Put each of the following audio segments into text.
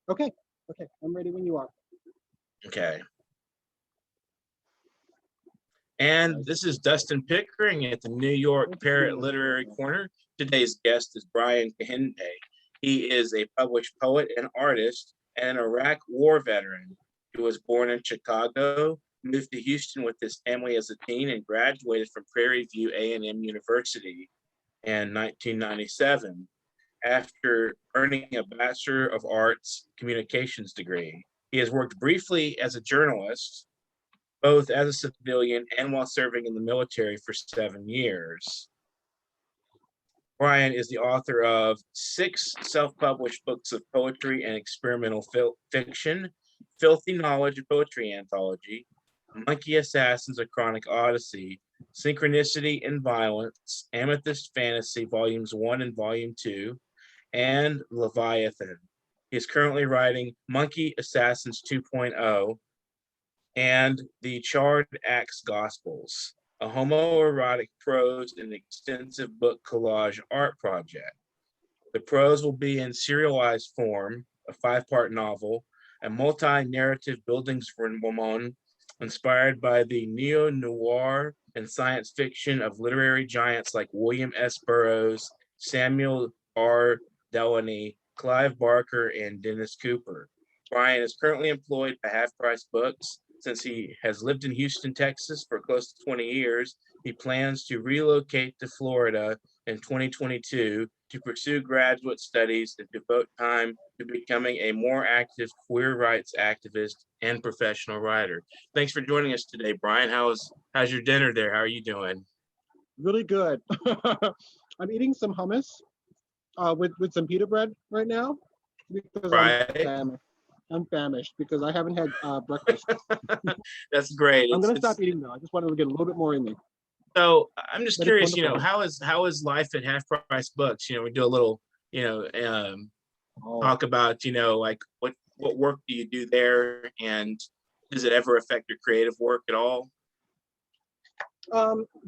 Okay. Okay. I'm ready when you are. Okay. And Nice. this is Dustin Pickering at the New York Parrot Literary Corner. Today's guest is Brian Kehinde. He is a published poet and artist and an Iraq war veteran. He was born in Chicago, moved to Houston with his family as a teen, and graduated from Prairie View A&M University in 1997 after earning a Bachelor of Arts Communications degree. He has worked briefly as a journalist, both as a civilian and while serving in the military for 7 years. Brian is the author of 6 self-published books of poetry and experimental fiction, Filthy Knowledge, a poetry anthology, Monkey Assassins, a chronic odyssey, Synchronicity and Violence, Amethyst Fantasy, Volumes 1 and Volume 2, and Leviathan. He is currently writing Monkey Assassins 2.0 and the Charred Axe Gospels, a homoerotic prose and extensive book collage art project. The prose will be in serialized form, a 5-part novel, a multi-narrative Bildungsroman inspired by the neo-noir and science fiction of literary giants like William S. Burroughs, Samuel R. Delany, Clive Barker, and Dennis Cooper. Brian is currently employed by Half Price Books. Since he has lived in Houston, Texas for close to 20 years, he plans to relocate to Florida in 2022 to pursue graduate studies and devote time to becoming a more active queer rights activist and professional writer. Thanks for joining us today, Brian. How's your dinner there? How are you doing? Really good. I'm eating some hummus with some pita bread right now because Right. I'm famished because I haven't had breakfast. That's great. I'm gonna stop eating though. I just wanted to get a little bit more in me. So I'm just But it's curious, wonderful. how is life at Half Price Books? We do a little, Oh, talk about, like what work do you do there, and does it ever affect your creative work at all?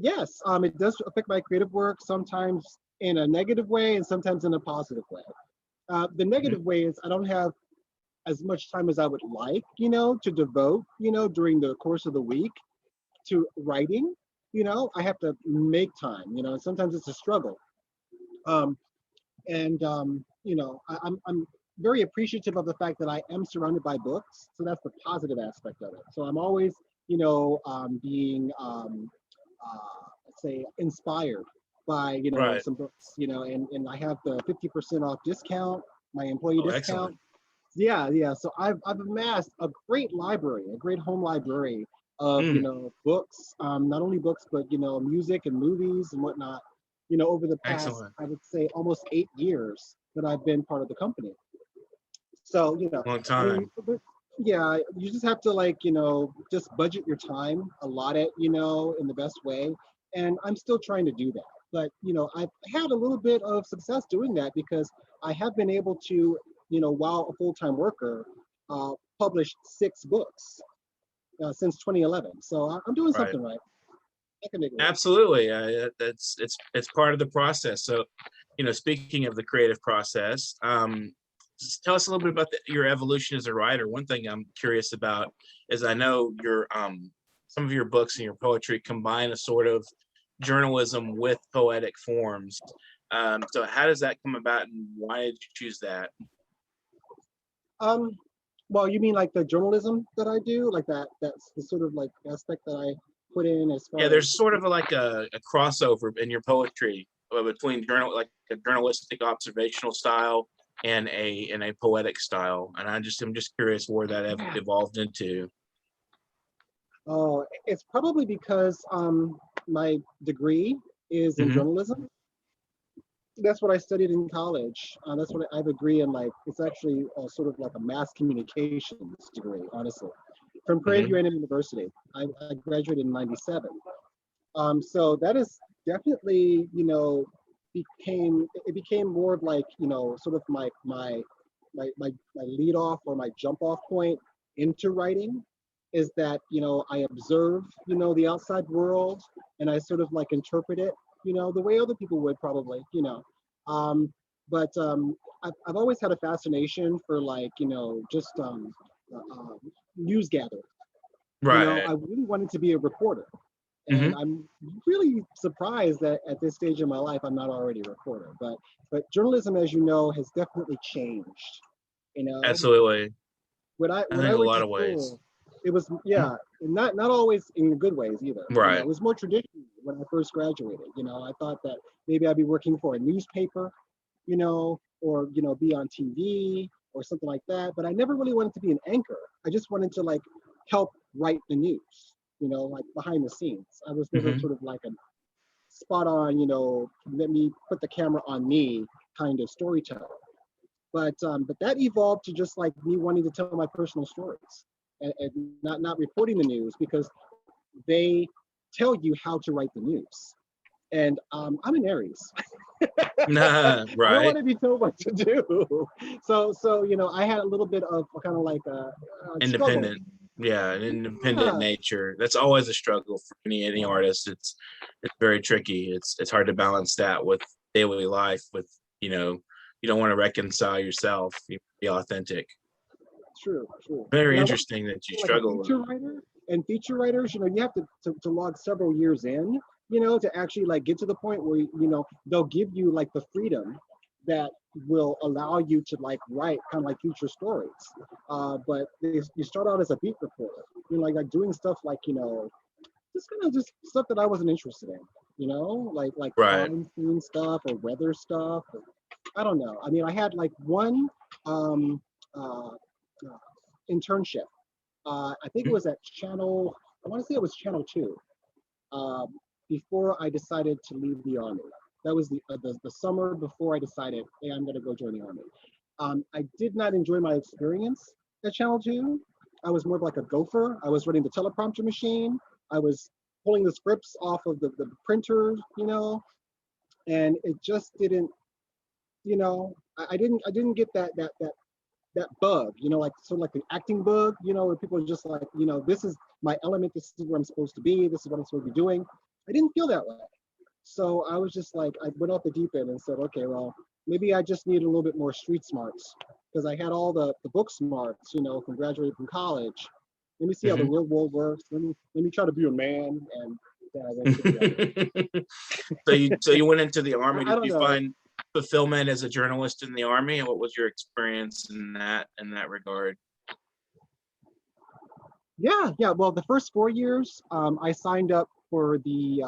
yes. It does affect my creative work sometimes in a negative way and sometimes in a positive way. The Mhm. negative way is I don't have as much time as I would like, to devote, during the course of the week to writing. I have to make time, and sometimes it's a struggle. Um, I'm very appreciative of the fact that I am surrounded by books. So that's the positive aspect of it. So I'm always, being, let's say, inspired by, Right. some books, and I have the 50% off discount, my employee Oh, discount. excellent. Yeah, yeah. So I've amassed a great library, a great home library of Mm, books, not only books but music and movies and whatnot. Over the past, excellent. I would say, almost 8 years that I've been part of the company. So Long I mean, time. yeah, you just have to just budget your time, allot it, in the best way. And I'm still trying to do that. But I've had a little bit of success doing that because I have been able to, while a full-time worker, publish 6 books since 2011. So I'm doing Right. something right. I can make it work. Absolutely. It's part of the process. So, speaking of the creative process, just tell us a little bit about your evolution as a writer. One thing I'm curious about is I know your some of your books and your poetry combine a sort of journalism with poetic forms. So how does that come about, and why did you choose that? Um, well, you mean like the journalism that I do, like that's the sort of like aspect that I put in as Yeah, far as. there's sort of like a crossover in your poetry between like a journalistic observational style and a poetic style, and I'm just curious where that evolved into. Oh, it's probably because my degree is in Hmm. journalism. That's what I studied in college. That's what I have a degree in. Like, it's actually sort of like a mass communications degree, honestly, from Prairie View Hmm. University. I graduated in '97. So that is definitely, it became more of like, sort of my lead off or my jump off point into writing is that, I observe, the outside world and I sort of like interpret it, the way other people would probably. Um, but I've always had a fascination for like, just news gathering. Right. I really wanted to be a reporter. And Hmm. I'm really surprised that at this stage in my life, I'm not already a reporter. But journalism, as you know, has definitely changed. You know, Absolutely. I when I think a went lot to of ways. school, it was, Mhm. yeah, not always in good ways either. It Right. was more traditional when I first graduated. I thought that maybe I'd be working for a newspaper, or be on TV or something like that. But I never really wanted to be an anchor. I just wanted to like help write the news. Like behind the scenes. I was never Hmm. sort of like a spot on, let me put the camera on me kind of storyteller. But that evolved to just like me wanting to tell my personal stories and not reporting the news because they tell you how to write the news. And I'm an Aries. I don't Right. want to be told what to do. So I had a little bit of kind of like a struggle. Independent. Yeah, an independent Yeah, nature. That's always a struggle for any artist. It's very tricky. It's hard to balance that with daily life. With you don't want to reconcile yourself. You be authentic. true, true. Very And I was interesting that you like a struggle with feature writer, and feature writers, you have to log several years in, to actually like get to the point where they'll give you like the freedom that will allow you to like write kind of like future stories. But you start out as a beat reporter, like doing stuff like just kind of just stuff that I wasn't interested in, like it. Right. crime scene stuff or weather stuff. Or, I don't know. I mean, I had like one um, uh, internship. I think it was at Channel, I want to say it was Channel 2, um, before I decided to leave the Army. That was the summer before I decided, hey, I'm going to go join the Army. I did not enjoy my experience at Channel 2. I was more of like a gopher. I was running the teleprompter machine. I was pulling the scripts off of the printer, and it just didn't, I didn't get that bug, like sort of like the acting bug, where people are just like, this is my element, this is where I'm supposed to be, this is what I'm supposed to be doing. I didn't feel that way. So I was just like, I went off the deep end and said, okay, well, maybe I just need a little bit more street smarts because I had all the book smarts, from graduating from college. Let me see how the Hmm. real world works. Let me try to be a man, and then I went to the army. So you went into the army. I Did don't you know. find fulfillment as a journalist in the army? And what was your experience in that regard? Yeah, yeah. Well, the first 4 years, I signed up for the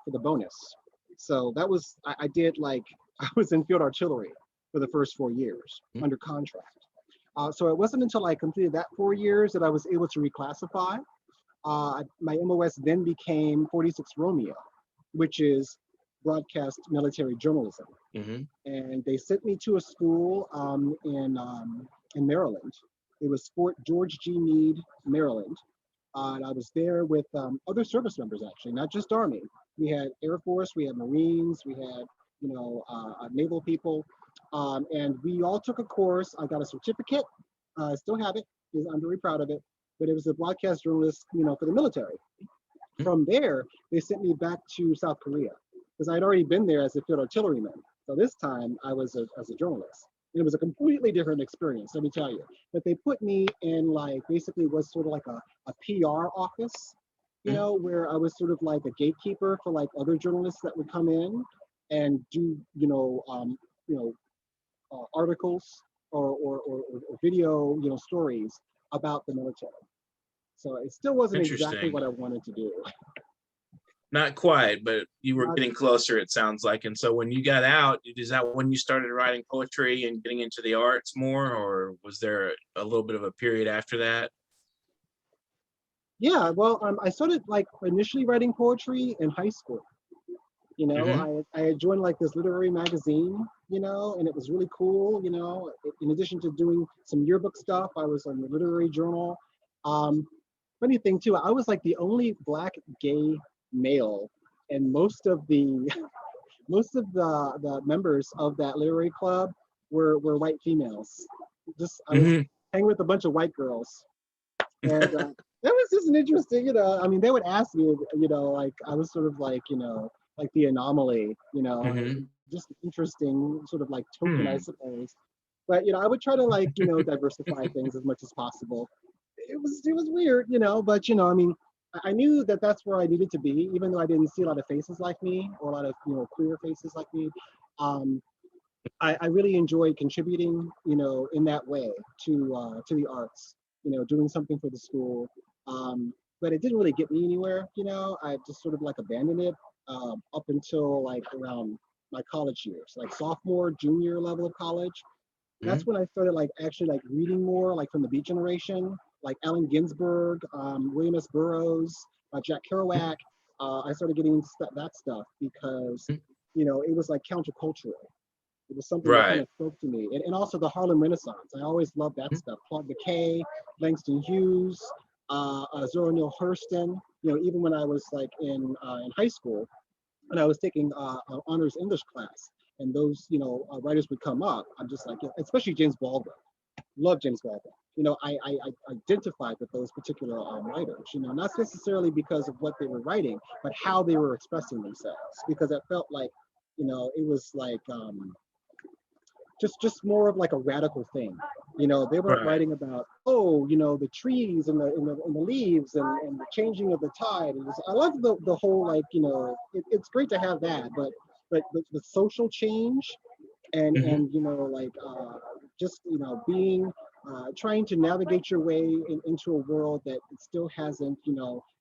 bonus. So that was I did like I was in field artillery for the first 4 years under contract. So it wasn't until I completed that 4 years that I was able to reclassify. My MOS then became 46 Romeo, which is broadcast military journalism, Hmm. and they sent me to a school in Maryland. It was Fort George G. Meade, Maryland, and I was there with other service members, actually, not just Army. We had Air Force, we had Marines, we had, naval people. And we all took a course. I got a certificate. I still have it. I'm very proud of it. But it was a broadcast journalist, for the military. From there, they sent me back to South Korea because I'd already been there as a field artilleryman. So this time I was as a journalist. And it was a completely different experience, let me tell you. But they put me in like basically was sort of like a PR office, where I was sort of like a gatekeeper for like other journalists that would come in and do, you know, articles or video, stories about the military. So it still wasn't exactly Interesting. what I wanted to do. Not quite, but you were Not getting closer, it sounds like. And so when you got out, is that when you started writing poetry and getting into the arts more, or was there a little bit of a period after that? Yeah, well, I started like initially writing poetry in high school. Hmm. I had joined like this literary magazine, and it was really cool. In addition to doing some yearbook stuff, I was on the literary journal. Um, Funny thing too, I was like the only black gay male, and most of the most of the members of that literary club were white females. Just I was Hmm. hanging with a bunch of white girls, and that was just an interesting, I mean, they would ask me, like I was sort of like, like the anomaly, Hmm. just interesting sort of like token, I suppose. But I would try to like diversify things as much as possible. It was weird, but I mean, I knew that that's where I needed to be, even though I didn't see a lot of faces like me or a lot of queer faces like me. Um, I really enjoyed contributing, in that way to the arts, doing something for the school. But it didn't really get me anywhere, I just sort of like abandoned it up until like around my college years, like sophomore, junior level of college. That's when I started like actually like reading more, like from the Beat Generation, like Allen Ginsberg, William S. Burroughs, Jack Kerouac. I started getting into that stuff because, it was like countercultural. It was something that kind Right. of spoke to me. And also the Harlem Renaissance. I always loved that stuff. Claude McKay, Langston Hughes, Zora Neale Hurston. Even when I was like in high school, and I was taking honors English class, and those writers would come up. I'm just like, especially James Baldwin. Love James Baldwin. I identified with those particular writers. Not necessarily because of what they were writing, but how they were expressing themselves. Because it felt like, it was like just more of like a radical thing. They weren't Right. writing about, the trees and the leaves and the changing of the tide. I love the whole like, it's great to have that, but the social change and like just being trying to navigate your way into a world that still hasn't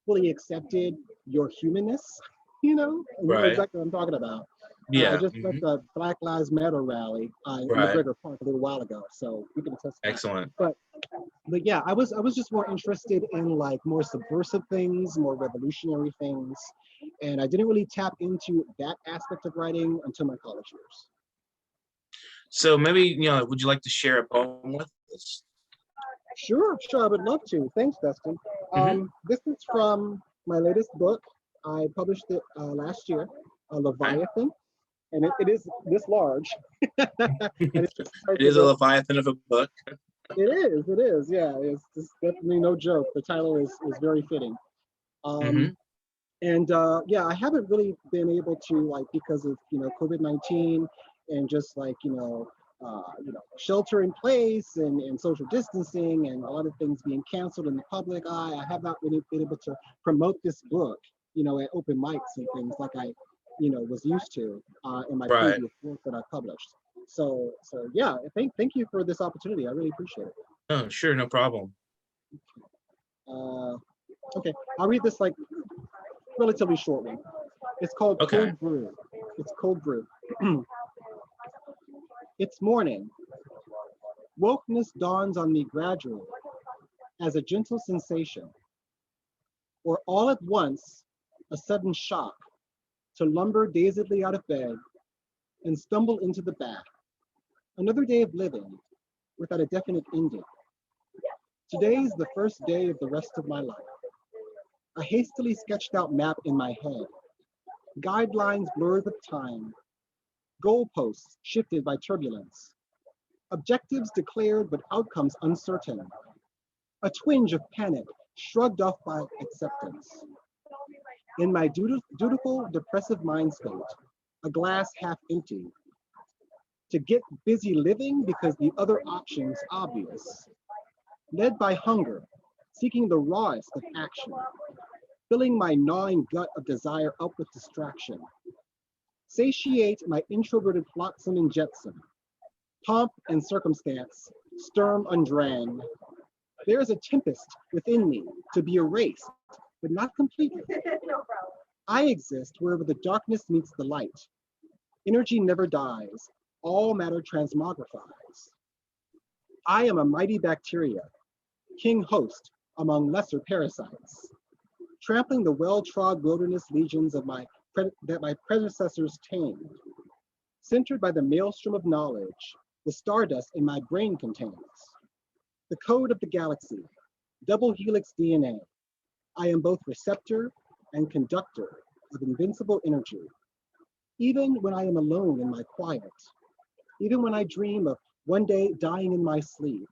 fully accepted your humanness. And you know Right. exactly what I'm talking about. I Yeah. just left the Black Lives Matter rally in Right. McGregor Park a little while ago, so we can attest to that. Excellent. But yeah, I was just more interested in like more subversive things, more revolutionary things, and I didn't really tap into that aspect of writing until my college years. So maybe, would you like to share a poem with us? Sure, I would love to. Thanks, Dustin. Hmm. This is from my latest book. I published it last year, Okay. Leviathan, and it is this large. And It it starts is with a a, Leviathan of a book. it is, yeah. It's definitely no joke. The title is very fitting. Hmm. Um, and yeah, I haven't really been able to like because of COVID-19 and just like shelter in place and social distancing and a lot of things being canceled in the public eye. I have not really been able to promote this book, at open mics and things like I, was used to in my Right. previous work that I published. So yeah, thank you for this opportunity. I really appreciate it. Oh, sure, no problem. Uh, okay, I'll read this like relatively short one. It's called Okay. Cold Brew. It's Cold Brew. It's morning. Wokeness dawns on me gradually as a gentle sensation, or all at once, a sudden shock to lumber dazedly out of bed and stumble into the bath. Another day of living without a definite ending. Today is the first day of the rest of my life. A hastily sketched out map in my head. Guidelines blurred with time. Goalposts shifted by turbulence. Objectives declared but outcomes uncertain. A twinge of panic shrugged off by acceptance. In my dutiful, depressive mind state, a glass half empty. To get busy living because the other option's obvious. Led by hunger, seeking the rawest of action. Filling my gnawing gut of desire up with distraction. Satiate my introverted flotsam and jetsam. Pomp and circumstance, sturm undrang. There is a tempest within me to be erased, but not completely. I exist wherever the darkness meets the light. Energy never dies, all matter transmogrifies. I am a mighty bacteria, king host among lesser parasites, trampling the well-trod wilderness legions of that my predecessors tamed. Centered by the maelstrom of knowledge, the stardust in my brain contains. The code of the galaxy, double helix DNA. I am both receptor and conductor of invincible energy. Even when I am alone in my quiet, even when I dream of one day dying in my sleep,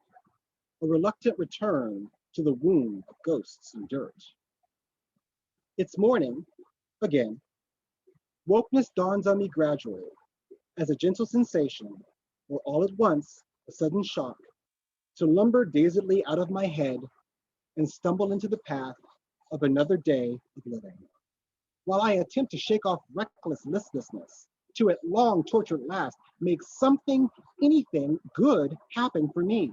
a reluctant return to the womb of ghosts and dirt. It's morning, again. Wokeness dawns on me gradually as a gentle sensation, or all at once, a sudden shock, to lumber dazedly out of my head and stumble into the path of another day of living. While I attempt to shake off reckless listlessness, to at long tortured last make something, anything good happen for me.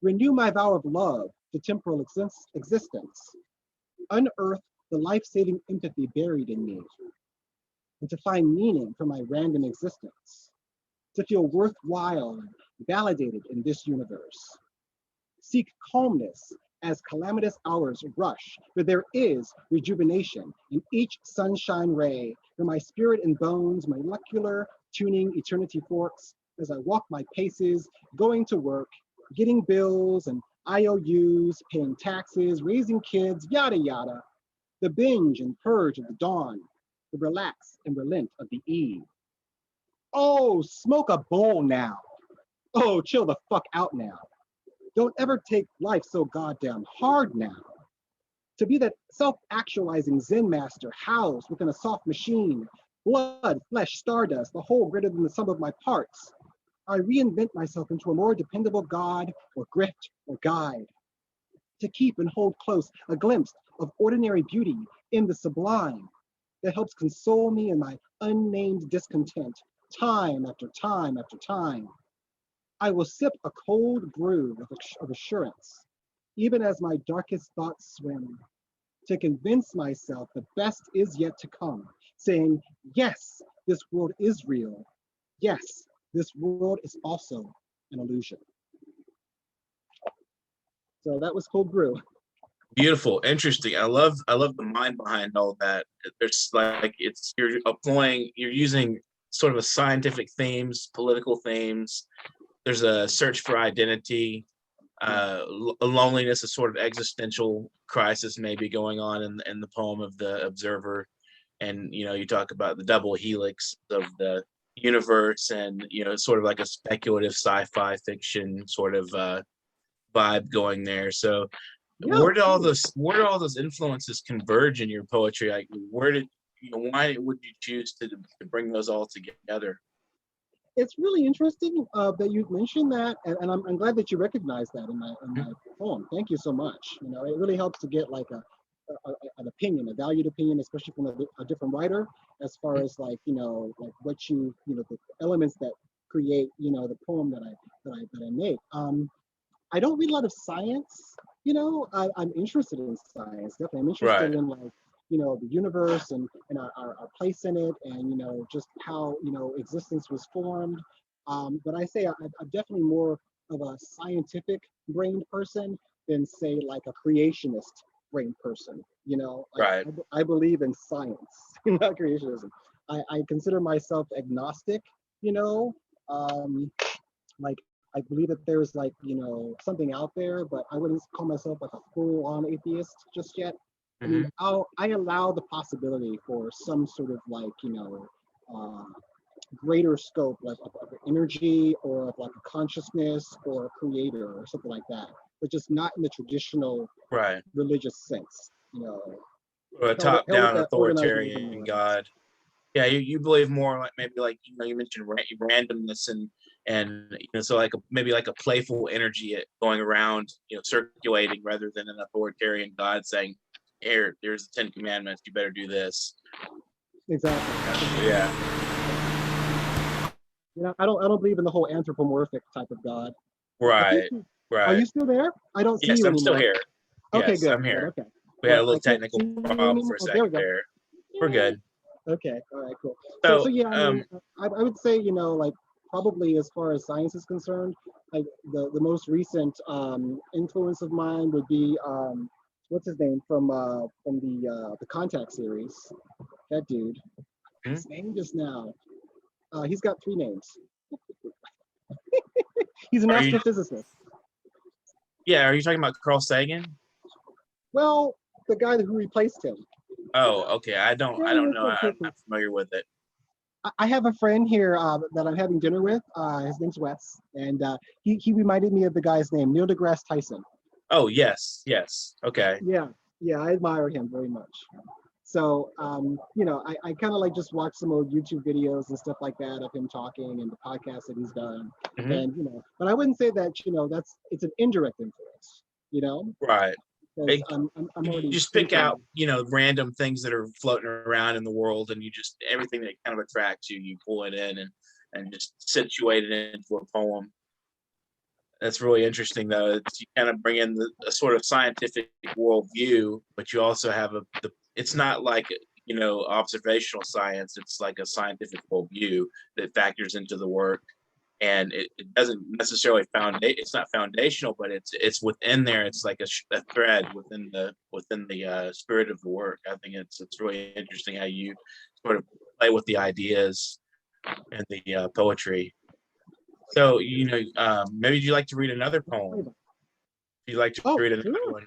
Renew my vow of love to temporal existence. Unearth the life-saving empathy buried in me, and to find meaning for my random existence. To feel worthwhile and validated in this universe. Seek calmness as calamitous hours rush, but there is rejuvenation in each sunshine ray, where my spirit and bones, molecular tuning eternity forks, as I walk my paces, going to work, getting bills and IOUs, paying taxes, raising kids, yada yada. The binge and purge of the dawn, the relax and relent of the eve. Oh, smoke a bowl now. Oh, chill the fuck out now. Don't ever take life so goddamn hard now. To be that self-actualizing Zen master housed within a soft machine, blood, flesh, stardust, the whole greater than the sum of my parts. I reinvent myself into a more dependable God or grift or guide. To keep and hold close a glimpse of ordinary beauty in the sublime that helps console me in my unnamed discontent, time after time after time. I will sip a cold brew of assurance, even as my darkest thoughts swim, to convince myself the best is yet to come, saying, yes, this world is real. Yes, this world is also an illusion. So that was cold brew. Beautiful, interesting. I love the mind behind all that. There's like you're using sort of a scientific themes, political themes. There's a search for identity, a loneliness, a sort of existential crisis maybe going on in the poem of the observer. And you talk about the double helix of the universe, and sort of like a speculative sci-fi fiction sort of vibe going there. So Yeah, where did all those influences converge in your poetry? Like why would you choose to bring those all together? it's really interesting that you mentioned that, and I'm glad that you recognize that in my poem. Thank you so much. It really helps to get like an opinion, a valued opinion, especially from a different writer, as far as like like what the elements that create the poem that I make. I don't read a lot of science. I'm interested in science. Definitely, I'm interested Right. in like the universe and our place in it, and just how existence was formed. But I say I'm definitely more of a scientific brained person than say like a creationist brain person. Right. I believe in science, not creationism. I consider myself agnostic. Like I believe that there's like something out there, but I wouldn't call myself like a full-on atheist just yet. I mean, I allow the possibility for some sort of like uh, greater scope, like of energy or of like a consciousness or a creator or something like that, but just not in the traditional Right. religious sense. Or a Held with top-down that organization. authoritarian God. Yeah, you believe more like maybe like you mentioned randomness and so like maybe like a playful energy going around circulating rather than an authoritarian God saying, there's the 10 Commandments, you better do this. Exactly. Yeah. I don't believe in the whole anthropomorphic type of God. Right. Are Right. you still there? I don't see Yes, you I'm still anymore. here. Okay, Yes, good. I'm here. Okay. We had a I little can't technical see you problem for anymore. a Oh, there we second go. there. We're good. Okay. All right. Cool. So, Yeah. I mean, I would say like probably as far as science is concerned, like the most recent influence of mine would be what's his name from the Contact series. That dude. His name just now. He's got 3 names. He's an are you astrophysicist. are you talking about Carl Sagan? Well, the guy who replaced him. Oh, okay. I don't know. I'm not familiar with it. I have a friend here that I'm having dinner with. His name's Wes, and he reminded me of the guy's name, Neil deGrasse Tyson. Oh, yes. Okay. Yeah, I admire him very much. So, you know, I kind of like just watch some old YouTube videos and stuff like that of him talking and the podcasts that he's done. Mhm. And, you know, but I wouldn't say that, you know, it's an indirect influence, you know, Right. because And I'm you already just pick out, thinking, you know, random things that are floating around in the world, and you just everything that kind of attracts you, you pull it in and just situate it into a poem. That's really interesting, though. It's, you kind of bring in a sort of scientific worldview, but you also have it's not like, you know, observational science. It's like a scientific worldview that factors into the work, and it doesn't necessarily it's not foundational, but it's within there. It's like a thread within the spirit of the work. I think it's really interesting how you sort of play with the ideas and the poetry. So, you know, maybe you'd like to read another poem. If you'd like to oh, read another sure. one,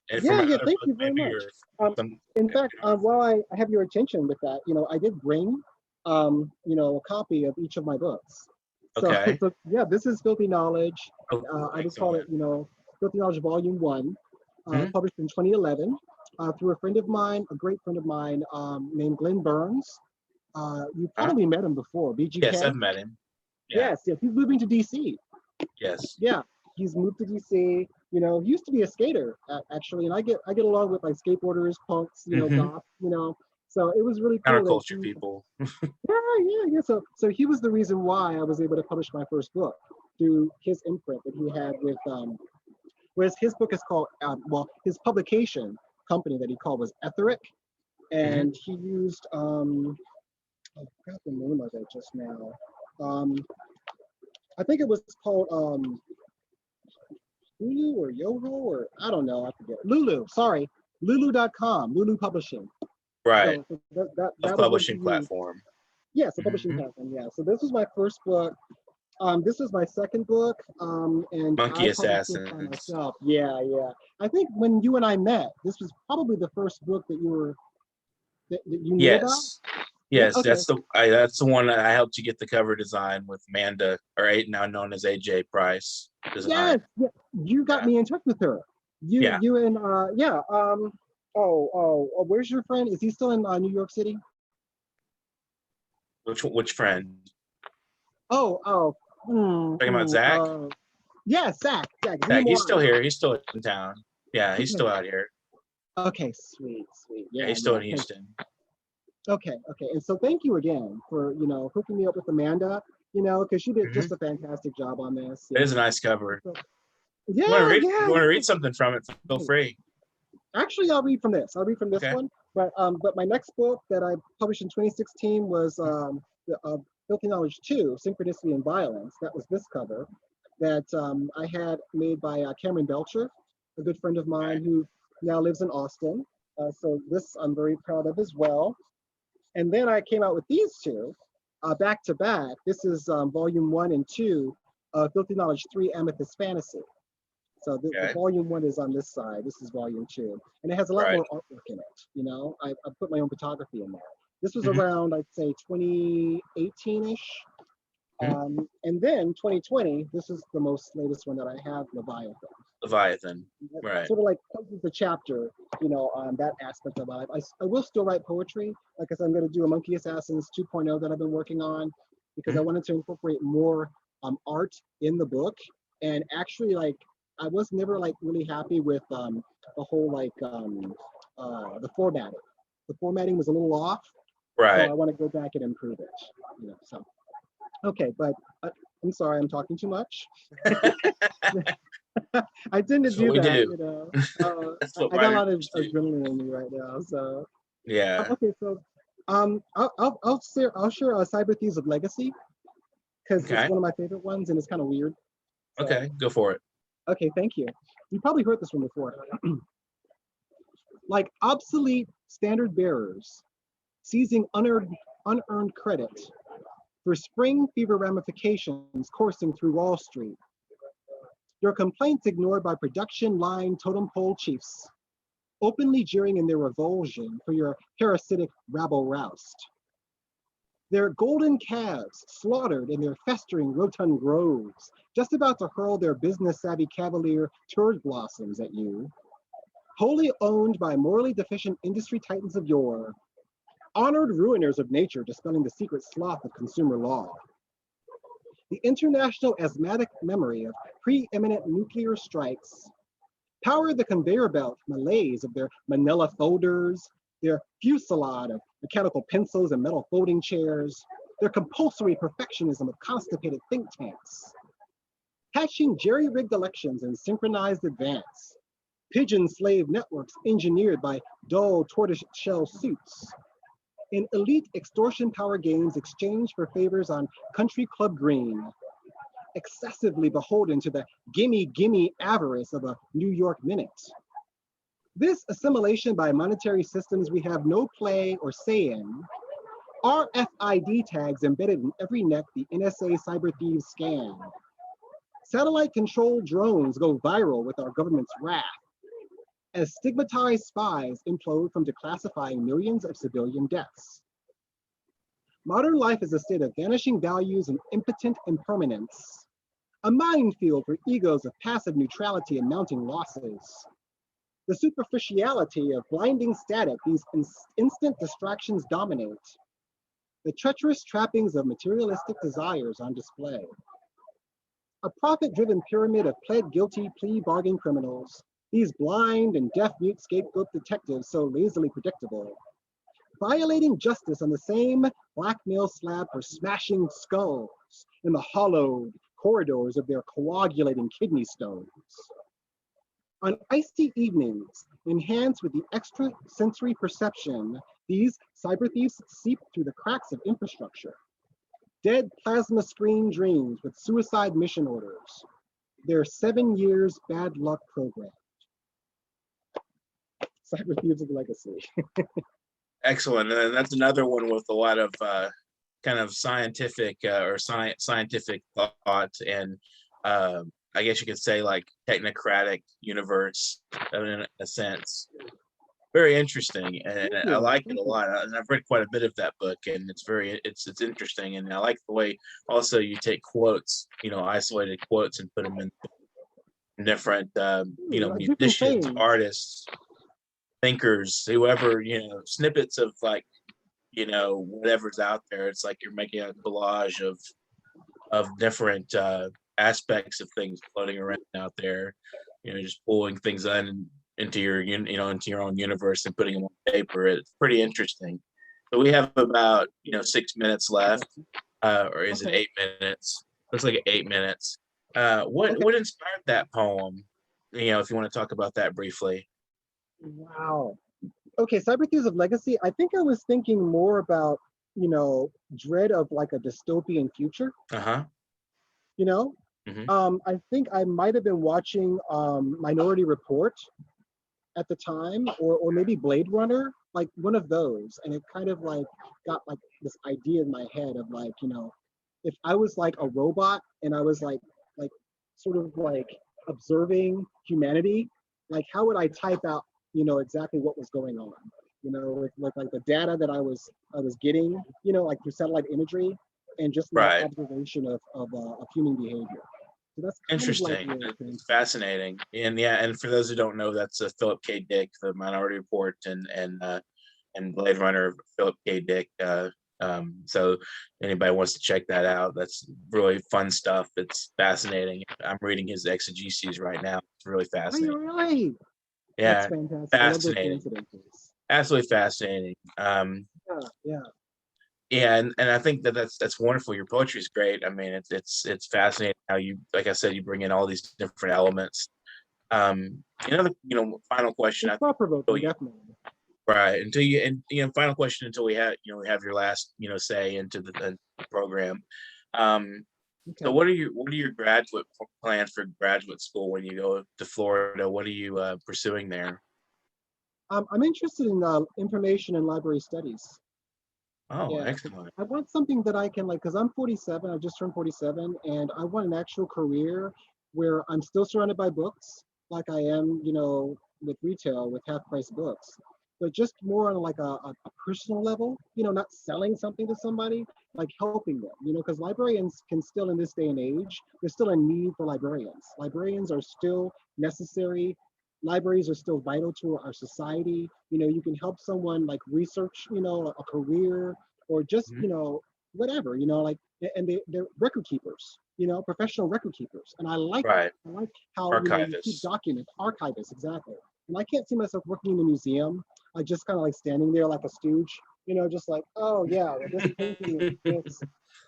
and from Yeah, yeah, another thank book, you very maybe, much. or Um, some. in fact, while I have your attention with that, you know, I did bring, you know, a copy of each of my books. So, Okay. so yeah, this is Filthy Knowledge. Oh, I would call it, excellent. you know, Filthy Knowledge Volume 1, Mhm. published in 2011 through a friend of mine, a great friend of mine named Glenn Burns. You Huh? probably met him before, Yes, BGK. I've met him. Yeah. Yes, yes, he's moving to DC. Yes. Yeah, he's moved to DC. You know, he used to be a skater actually, and I get along with like skateboarders, punks, you know, Hmm. goth, you know. So it was really cool that Counterculture people. yeah. So he was the reason why I was able to publish my first book through his imprint that he had with whereas his book is called well, his publication company that he called was Etheric, Hmm. and he used I forgot the name of it just now. Um, I think it was called Lulu or Yoho or I don't know, I forget. Lulu, sorry, Lulu.com, Lulu Publishing. Right. So that was what he Self-publishing used. platform. Yes, a publishing Hmm. platform. Yeah. So this was my first book. This is my second book, and Monkey I published this by Assassins. myself. Yeah, yeah. I think when you and I met, this was probably the first book that that you knew about. Yes. Yeah. Yes, Okay. that's the one that I helped you get the cover design with Amanda, or now known as AJ Price Design. Yes. Yeah. You got Yeah. me in touch with her. Yeah. You and yeah. Where's your friend? Is he still in New York City? Which friend? Oh, oh. Talking about Zach? Yes, Zach. Zach. Is he Zach, he's more? still here. He's still in town. Yeah, he's Okay. still out here. Okay. Sweet. Sweet. Yeah, Yeah. he's still Yeah. in Houston. Okay, okay. And so thank you again for, you know, hooking me up with Amanda, you know, because she did Hmm. just a fantastic job on this. It is Yeah. a nice cover. So, You want to yeah, read? yeah, You want to yeah. read something from it? Feel free. Actually, I'll read from this. I'll read from this Okay. one. But my next book that I published in 2016 was the Filthy Knowledge 2, Synchronicity and Violence. That was this cover that I had made by Cameron Belcher, a good friend of Okay. mine who now lives in Austin. So this I'm very proud of as well. And then I came out with these two back to back. This is volume 1 and 2 of Filthy Knowledge 3 Amethyst Fantasy. So the Okay. volume 1 is on this side. This is volume 2. And it has a lot Right. more artwork in it. You know, I put my own photography in there. This was Hmm. around, I'd say, 2018-ish. Hmm. And then 2020, this is the most latest one that I have, Leviathan. Leviathan. That Right. sort of like closes the chapter, you know, on that aspect of life. I will still write poetry. Like I said, I'm going to do a Monkey Assassins 2.0 that I've been working on because I Hmm. wanted to incorporate more art in the book. And actually, like, I was never like really happy with the whole like the formatting. The formatting was a little off, so Right. I want to go back and improve it. You know, so okay, but I'm sorry, I'm talking too much. I tend to That's what do we that, do. you know. That's what I got a lot of writers do. adrenaline in me right now. So Yeah. okay, so I'll share Cyber Thieves of Legacy because it's Okay. one of my favorite ones and it's kind of weird. So Okay. Go for it. okay, thank you. You probably heard this one before. Like obsolete standard bearers seizing unearned credit for spring fever ramifications coursing through Wall Street. Your complaints ignored by production line totem pole chiefs, openly jeering in their revulsion for your parasitic rabble roust. Their golden calves slaughtered in their festering rotund groves, just about to hurl their business savvy cavalier turd blossoms at you. wholly owned by morally deficient industry titans of yore, honored ruiners of nature dispelling the secret sloth of consumer law. The international asthmatic memory of preeminent nuclear strikes power the conveyor belt malaise of their manila folders, their fusillade of mechanical pencils and metal folding chairs, their compulsory perfectionism of constipated think tanks. Hatching jerry-rigged elections in synchronized advance, pigeon slave networks engineered by dull tortoise-shell suits, in elite extortion power games exchanged for favors on country club green, excessively beholden to the gimme avarice of a New York minute. This assimilation by monetary systems we have no play or say in, RFID tags embedded in every neck the NSA cyber thieves scan. Satellite-controlled drones go viral with our government's wrath, as stigmatized spies implode from declassifying millions of civilian deaths. Modern life is a state of vanishing values and impotent impermanence, a minefield for egos of passive neutrality and mounting losses. The superficiality of blinding static these instant distractions dominate, the treacherous trappings of materialistic desires on display. A profit-driven pyramid of pled guilty plea bargain criminals, these blind and deaf-mute scapegoat detectives so lazily predictable, violating justice on the same blackmail slab for smashing skulls in the hollowed corridors of their coagulating kidney stones. On icy evenings, enhanced with the extrasensory perception, these cyber thieves seep through the cracks of infrastructure. Dead plasma screen dreams with suicide mission orders. Their 7 years bad luck program. Cyber thieves of legacy. Excellent. And that's another one with a lot of kind of scientific scientific thought and I guess you could say like technocratic universe in a sense. Very interesting, and I like it a lot. And I've read quite a bit of that book, and it's interesting. And I like the way also you take quotes, isolated quotes, and put them in different, musicians, artists, thinkers, whoever, snippets of like, whatever's out there. It's like you're making a collage of different aspects of things floating around out there, just pulling things into your into your own universe and putting them on paper. It's pretty interesting. So we have about 6 minutes left, or is it 8 minutes? Looks like 8 minutes. What inspired that poem? If you want to talk about that briefly. Wow. Okay, Cyber Thieves of Legacy. I think I was thinking more about dread of like a dystopian future. I think I might have been watching Minority Report at the time, or maybe Blade Runner, like one of those, and it kind of like got like this idea in my head of like, if I was like a robot and I was like sort of like observing humanity, like how would I type out exactly what was going on, with like the data that I was getting, like through satellite imagery and just my observation of human behavior. So that's interesting. It's fascinating. And for those who don't know, that's Philip K. Dick, the Minority Report, and Blade Runner, Philip K. Dick. So anybody wants to check that out, that's really fun stuff. It's fascinating. I'm reading his exegeses right now. It's really fascinating. Oh, really? Yeah, that's fantastic. Fascinating. Absolutely fascinating. Yeah, and I think that's wonderful. Your poetry is great. I mean, it's fascinating how you, like I said, you bring in all these different elements. Final question. Definitely. Right. Final question until we have your last say into the program. So what are your graduate plans for graduate school when you go to Florida? What are you pursuing there? I'm interested in information and library studies. Oh, yeah. Excellent. I want something that I can because I'm 47, I just turned 47, and I want an actual career where I'm still surrounded by books like I am, with retail, with half-price books, but just more on like a personal level, not selling something to somebody, like helping them, because librarians can still, in this day and age, there's still a need for librarians. Librarians are still necessary, libraries are still vital to our society. You know, you can help someone like research, you know, a career or just, Mhm. you know, whatever, you know, like, and they're record keepers, you know, professional record keepers. And I like that. Right. I like how, you know, you keep Archivists. documents, archivists, exactly. And I can't see myself working in a museum. I just kind of like standing there like a stooge, you know, just like, oh yeah, well, this painting is this,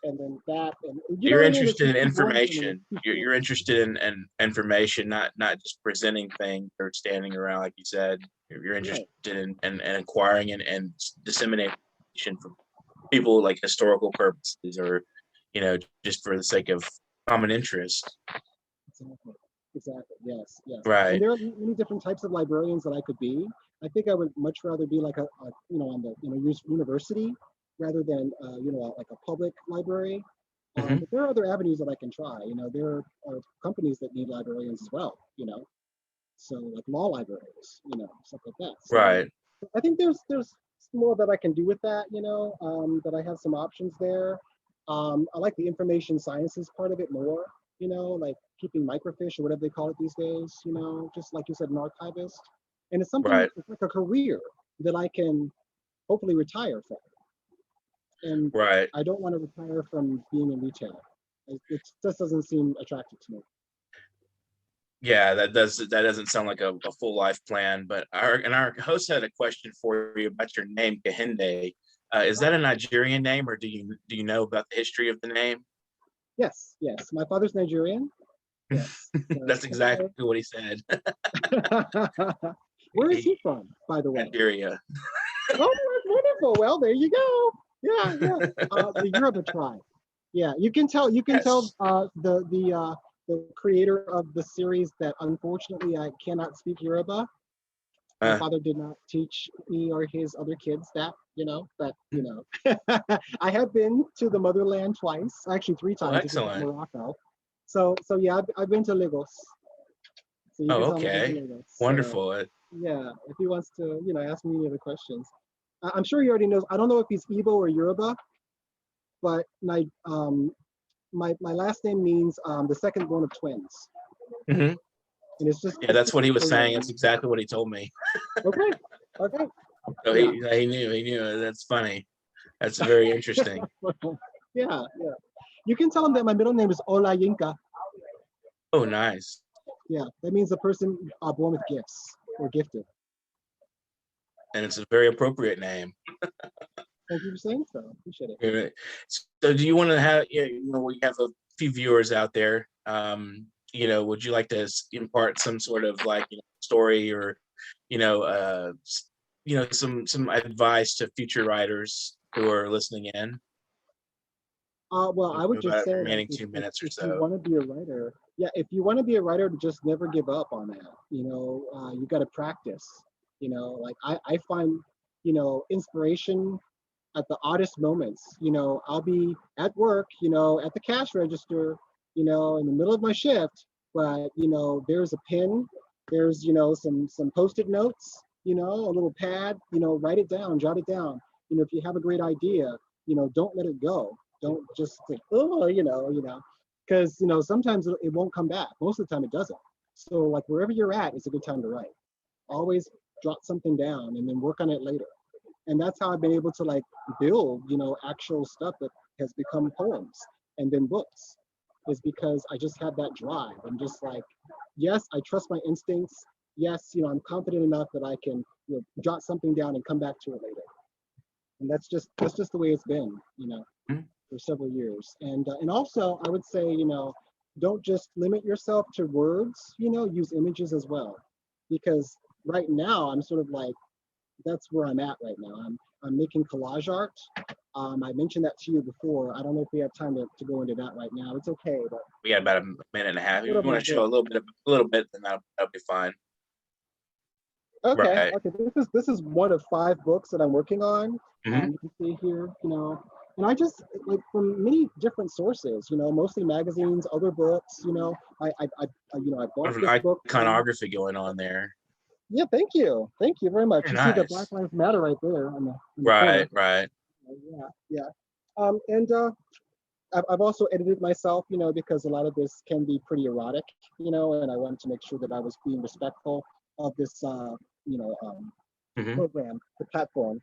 and then that, and you know You're what I mean? It's interested just in too boring for me. information. You're interested in information, not just presenting things or standing around like you said. You're interested Right. in acquiring and disseminating information from people like historical purposes or just for the sake of common interest. Exactly. Exactly. Yes. Yes. And Right. there are many different types of librarians that I could be. I think I would much rather be like a you know, on the university rather than you know, like a public library. Hmm. But there are other avenues that I can try. You know, there are companies that need librarians as well. You know, so like law libraries. You know, stuff like that. So Right. I think there's more that I can do with that. You know, that I have some options there. I like the information sciences part of it more. You know, like keeping microfiche or whatever they call it these days. You know, just like you said, an archivist, and it's something. Right. It's like a career that I can hopefully retire from. And Right. I don't want to retire from being in retail. It just doesn't seem attractive to me. Yeah, that doesn't sound like a full life plan. But our host had a question for you about your name, Kehinde. Is that a Nigerian name, or do you know about the history of the name? Yes, yes. My father's Nigerian. Yes. That's exactly what he said. Where is He, he from, by the way? Nigeria. Oh, that's wonderful. Well, there you go. Yeah, yeah. The Yoruba tribe. Yeah, you can tell. You can tell Yes. the creator of the series that unfortunately I cannot speak Yoruba. My Uh, father did not teach me or his other kids that, you know, but you know, I have been to the motherland twice, actually three oh, times, to visit excellent. Morocco. So yeah, I've been to Lagos. So you can Oh, tell him I've been to okay. Lagos. So Wonderful. yeah, if he wants to, you know, ask me any other questions. I'm sure he already knows. I don't know if he's Igbo or Yoruba, but my last name means the second born of twins, Mhm. and Yeah, it's that's just what a he was play on saying. That's words. exactly what he told me. Okay, okay, So yeah. he knew. He knew. That's funny. That's very interesting. Yeah, yeah. You can tell him that my middle name is Olawuyi. Oh, nice. Yeah, that means the person born with gifts or gifted. And it's a very appropriate name. Thank you for saying so. Appreciate it. Yeah. So, do you want to have, we have a few viewers out there. Would you like to impart some sort of like, story or, you know, uh, some advice to future writers who are listening in? Well, I would We've just got say that remaining 2 minutes or if you so. want to be a writer, yeah, if you want to be a writer, just never give up on that. You know, you got to practice. You know, like I find, you know, inspiration at the oddest moments. You know, I'll be at work, you know, at the cash register, you know, in the middle of my shift, but you know, there's a pen, there's, you know, some post-it notes, you know, a little pad, you know, write it down, jot it down. You know, if you have a great idea, you know, don't let it go. Don't just think, oh, because you know, sometimes it won't come back. Most of the time it doesn't. So like wherever you're at, it's a good time to write. Always jot something down and then work on it later. And that's how I've been able to like build, you know, actual stuff that has become poems and then books, is because I just have that drive. I'm just like, yes, I trust my instincts. Yes, you know, I'm confident enough that I can, you know, jot something down and come back to it later. And that's just the way it's been, you know, Mhm. for several years. And also I would say, you know, don't just limit yourself to words, you know, use images as well. Because right now I'm sort of like, that's where I'm at right now. I'm making collage art. I mentioned that to you before. I don't know if we have time to go into that right now. It's okay, but We got about a minute and a half. If what you of my want to show book? a little bit, then that'll be fine. Okay, Right. okay. This is one of 5 books that I'm working on. Hmm. You can see here, you know, and I just like from many different sources, you know, mostly magazines, other books, you know. I bought There's this an book from. iconography going on there. Yeah, thank you very much. Very You see the Black nice. Lives Matter right there in the Right. corner. Right. Yeah, yeah. And I've also edited myself, you know, because a lot of this can be pretty erotic, you know, and I wanted to make sure that I was being respectful. this you know Mhm. program, the platform.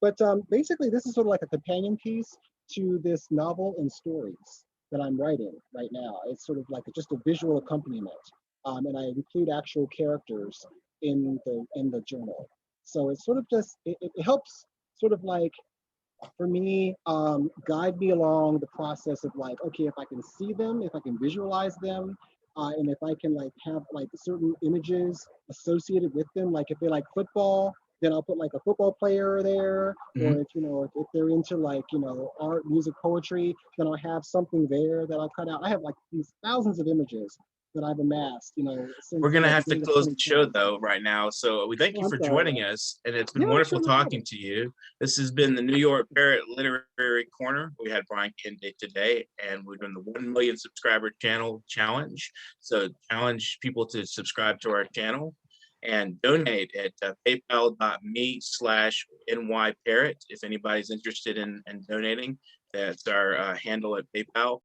But basically, this is sort of like a companion piece to this novel and stories that I'm writing right now. It's sort of like just a visual accompaniment, and I include actual characters in the journal. So it's sort of just it helps sort of like for me, guide me along the process of like, okay, if I can see them, if I can visualize them, and if I can like have like certain images associated with them, like if they like football, then I'll put like a football player there, or Mhm. if you know if they're into like art, music, poetry, then I'll have something there that I'll cut out. I have like these thousands of images that I've amassed, We're since gonna have to beginning of close the show 2020. though right now. So we thank Oh, you I'm for sorry. joining us, and it's been Yeah, wonderful sure, no problem. talking to you. This has been the New York Parrot Literary Corner. We had Brian Kehinde today, and we're doing the 1 million subscriber channel challenge. So challenge people to subscribe to our channel and donate at paypal.me/nyparrot if anybody's interested in donating. That's our handle at PayPal.